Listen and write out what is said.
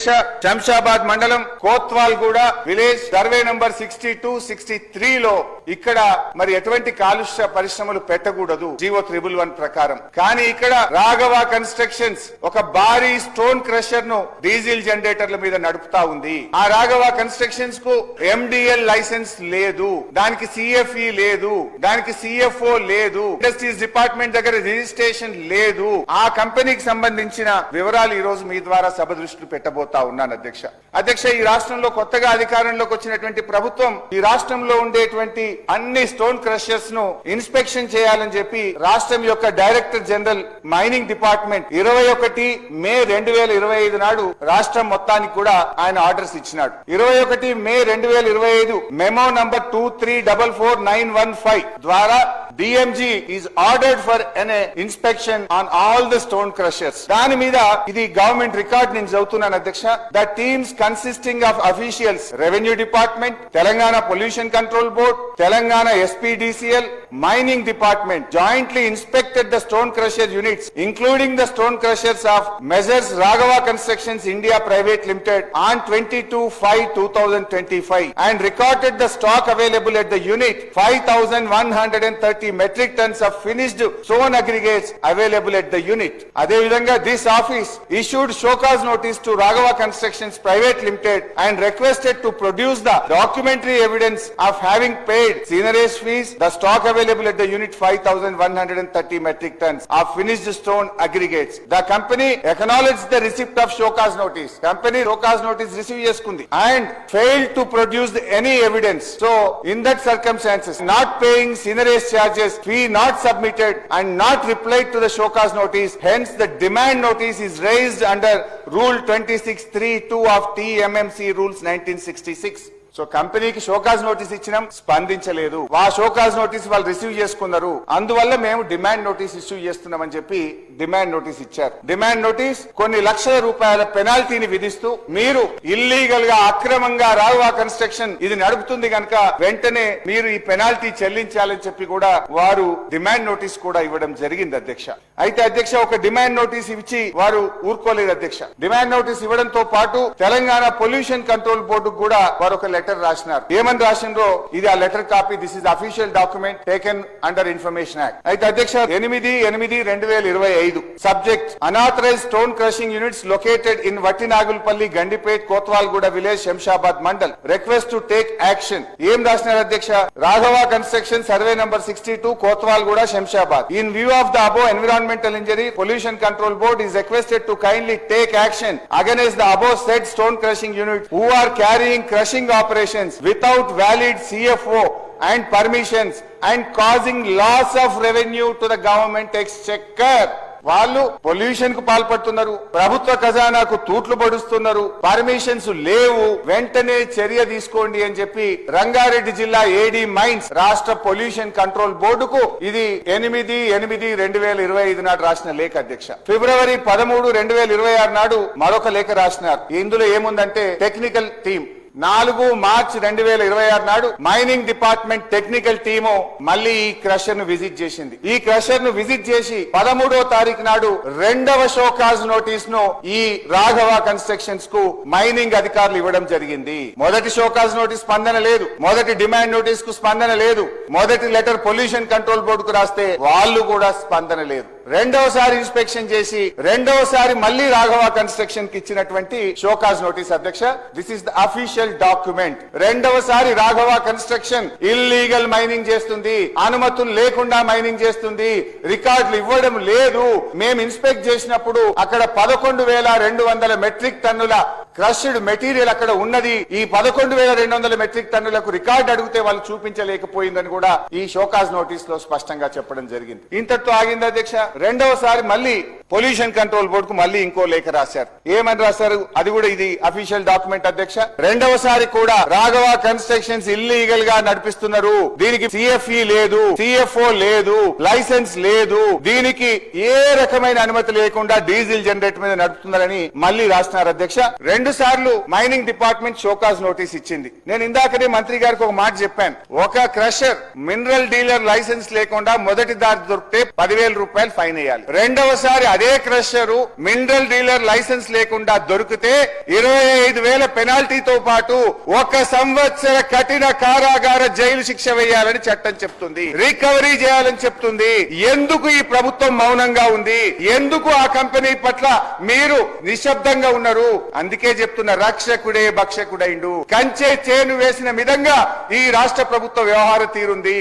శంషాబాద్ మండలం కోత్వాల్గూడ village survey number 62, 63 లో ఇక్కడ మరి ఎటువంటి కాలుష్య పరిశ్రమలు పెట్టకూడదు జీవో 111 ప్రకారం. కానీ ఇక్కడ రాఘవ కన్స్ట్రక్షన్స్ ఒక భారీ స్టోన్ క్రషర్ ను డీజిల్ జనరేటర్ల మీద నడుపుతా ఉంది. ఆ రాఘవ కన్స్ట్రక్షన్స్ కు MDL లైసెన్స్ లేదు, దానికి CFE లేదు, దానికి CFO లేదు, ఇండస్ట్రీస్ డిపార్ట్మెంట్ దగ్గర రిజిస్ట్రేషన్ లేదు. ఆ కంపెనీకి సంబంధించిన వివరాలు ఈ రోజు మీ ద్వారా సభ దృష్టిలో పెట్టబోతున్నాను. అధ్యక్ష, ఈ రాష్ట్రంలో కొత్తగా అధికారంలోకి వచ్చినటువంటి ప్రభుత్వం ఈ రాష్ట్రంలో ఉండేటువంటి అన్ని స్టోన్ క్రషర్స్ ను ఇన్స్పెక్షన్ చేయాలని చెప్పి రాష్ట్రం యొక్క డైరెక్టర్ జనరల్ మైనింగ్ డిపార్ట్మెంట్ 21 మే 2025 నాడు రాష్ట్రం మొత్తానికి కూడా ఆయన ఆర్డర్స్ ఇచ్చినాడు. 21 మే 2025 మెమో నంబర్ 23444915 ద్వారా DMG is ordered for an inspection on all the stone crushers. దాని మీద ఇది గవర్నమెంట్ రికార్డ్ నేను చదువుతున్నాను అధ్యక్ష. The teams consisting of officials, Revenue Department, Telangana Pollution Control Board, Telangana SPDCL, Mining Department jointly inspected the stone crusher units, including the stone crushers of Measures Raghava Constructions India Private Limited on 22/5/2025 and recorded the stock available at the unit 5,130 metric tons of finished stone aggregates available at the unit. Ade vidhanga this office issued show cause notice to Raghava Constructions Private Limited and requested to produce the documentary evidence of having paid seigniorage fees. The stock available at the unit 5,130 metric tons of finished stone aggregates. The company acknowledged the receipt of show cause notice. Company show cause notice receive చేసుకుంది and failed to produce any evidence. So in that circumstances, not paying seigniorage charges, fee not submitted and not replied to the show cause notice, hence the demand notice is raised under Rule 26(3)(2) of TMMC Rules 1966. So కంపెనీకి show cause notice ఇచ్చినాం, స్పందించలేదు. ఆ show cause notice వాళ్ళు receive చేసుకున్నారు, అందువల్ల మేము demand notice issue చేస్తున్నామని చెప్పి డిమాండ్ నోటీస్ ఇచ్చారు. డిమాండ్ నోటీస్ కొన్ని లక్షల రూపాయల పెనాల్టీని విధిస్తూ మీరు ఇల్లీగల్ గా అక్రమంగా రాఘవ కన్స్ట్రక్షన్ ఇది నడుపుతుంది కనుక వెంటనే మీరు ఈ పెనాల్టీ చెల్లించాలని చెప్పి కూడా వారు డిమాండ్ నోటీస్ కూడా ఇవ్వడం జరిగింది అధ్యక్ష. అయితే అధ్యక్ష, ఒక డిమాండ్ నోటీస్ ఇచ్చి వారు ఊరుకోలేదు అధ్యక్ష. డిమాండ్ నోటీస్ ఇవ్వడంతో పాటు తెలంగాణ పొల్యూషన్ కంట్రోల్ బోర్డు కూడా వారు ఒక లెటర్ రాసినారు. ఏమని రాసిండ్రో ఇది ఆ letter copy. This is official document taken under information act. అయితే అధ్యక్ష, 8/8/2025 subject unauthorised stone crushing units located in Vattinagulapally, Gandipet, Kothwalguda village, Shamshabad mandal request to take action. ఏం రాసినారు అధ్యక్ష? Raghava construction survey number 62 Kothwalguda, Shamshabad. In view of the above environmental injury, pollution control board is requested to kindly take action against the above said stone crushing units who are carrying crushing operations without valid CFO and permissions and causing loss of revenue to the government exchequer. వాళ్ళు pollution కు పాల్పడుతున్నారు, ప్రభుత్వ ఖజానాకు తూట్లు పడుస్తున్నారు, permissions లేవు, వెంటనే చర్య తీసుకోండి అని చెప్పి రంగారెడ్డి జిల్లా AD మైన్స్ రాష్ట్ర పొల్యూషన్ కంట్రోల్ బోర్డుకు ఇది 8/8/2025 నాడు రాసిన లేఖ అధ్యక్ష. ఫిబ్రవరి 13, 2026 నాడు మరొక లేఖ రాసినారు. ఇందులో ఏముందంటే టెక్నికల్ టీమ్ 4 మార్చి 2026 నాడు మైనింగ్ డిపార్ట్మెంట్ టెక్నికల్ టీము మళ్ళీ ఈ క్రషర్ ను విజిట్ చేసింది. ఈ క్రషర్ ను విజిట్ చేసి 13వ తారీఖు నాడు రెండవ షోకాజ్ నోటీస్ ను ఈ రాఘవ కన్స్ట్రక్షన్స్ కు మైనింగ్ అధికారులు ఇవ్వడం జరిగింది. మొదటి షోకాజ్ నోటీస్ స్పందన లేదు, మొదటి డిమాండ్ నోటీస్ కు స్పందన లేదు, మొదటి లెటర్ పొల్యూషన్ కంట్రోల్ బోర్డు కు రాస్తే వాళ్ళు కూడా స్పందన లేదు. రెండవసారి ఇన్స్పెక్షన్ చేసి రెండవసారి మళ్ళీ రాఘవ కన్స్ట్రక్షన్ కి ఇచ్చినటువంటి షోకాజ్ నోటీస్ అధ్యక్ష. This is the official document. రెండవసారి రాఘవ కన్స్ట్రక్షన్ ఇల్లీగల్ మైనింగ్ చేస్తుంది, అనుమతులు లేకుండా మైనింగ్ చేస్తుంది, రికార్డులు ఇవ్వడం లేదు. మేము ఇన్స్పెక్ట్ చేసినప్పుడు అక్కడ 11,200 మెట్రిక్ టన్నుల క్రష్డ్ మెటీరియల్ అక్కడ ఉన్నది. ఈ 11,200 మెట్రిక్ టన్నులకు రికార్డు అడిగితే వాళ్ళు చూపించలేకపోయిందని కూడా ఈ షోకాజ్ నోటీస్ లో స్పష్టంగా చెప్పడం జరిగింది. ఇంతటితో ఆగింది అధ్యక్ష. రెండవసారి మళ్ళీ పొల్యూషన్ కంట్రోల్ బోర్డు కు మళ్ళీ ఇంకో లేఖ రాశారు. ఏమని రాశారు? అది కూడా ఇది అఫీషియల్ డాక్యుమెంట్ అధ్యక్ష. రెండవసారి కూడా రాఘవ కన్స్ట్రక్షన్స్ ఇల్లీగల్ గా నడిపిస్తున్నారు, దీనికి CFE లేదు, CFO లేదు, లైసెన్స్ లేదు, దీనికి ఏ రకమైన అనుమతి లేకుండా డీజిల్ జనరేటర్ మీద నడుపుతున్నారని మళ్ళీ రాస్తున్నారు అధ్యక్ష. 2 సార్లు మైనింగ్ డిపార్ట్మెంట్ షోకాజ్ నోటీస్ ఇచ్చింది. నేను ఇందాకనే మంత్రి గారికి ఒక మాట చెప్పాను. ఒక క్రషర్ మినరల్ డీలర్ లైసెన్స్ లేకుండా మొదటి దారి దొరికితే 10,000 రూపాయలు ఫైన్ వేయాలి. రెండవసారి అదే క్రషర్ మినరల్ డీలర్ లైసెన్స్ లేకుండా దొరికితే 25,000 పెనాల్టీతో పాటు 1 సంవత్సర కఠిన కారాగార జైలు శిక్ష వేయాలని చట్టం చెప్తుంది. రికవరీ చేయాలని చెప్తుంది. ఎందుకు ఈ ప్రభుత్వం మౌనంగా ఉంది? ఎందుకు ఆ కంపెనీ పట్ల మీరు నిశ్శబ్దంగా ఉన్నారు? అందుకే చెప్తున్న రక్షకుడే భక్షకుడైండు. కంచె చేను వేసిన విధంగా ఈ రాష్ట్ర ప్రభుత్వ వ్యవహార తీరుంది.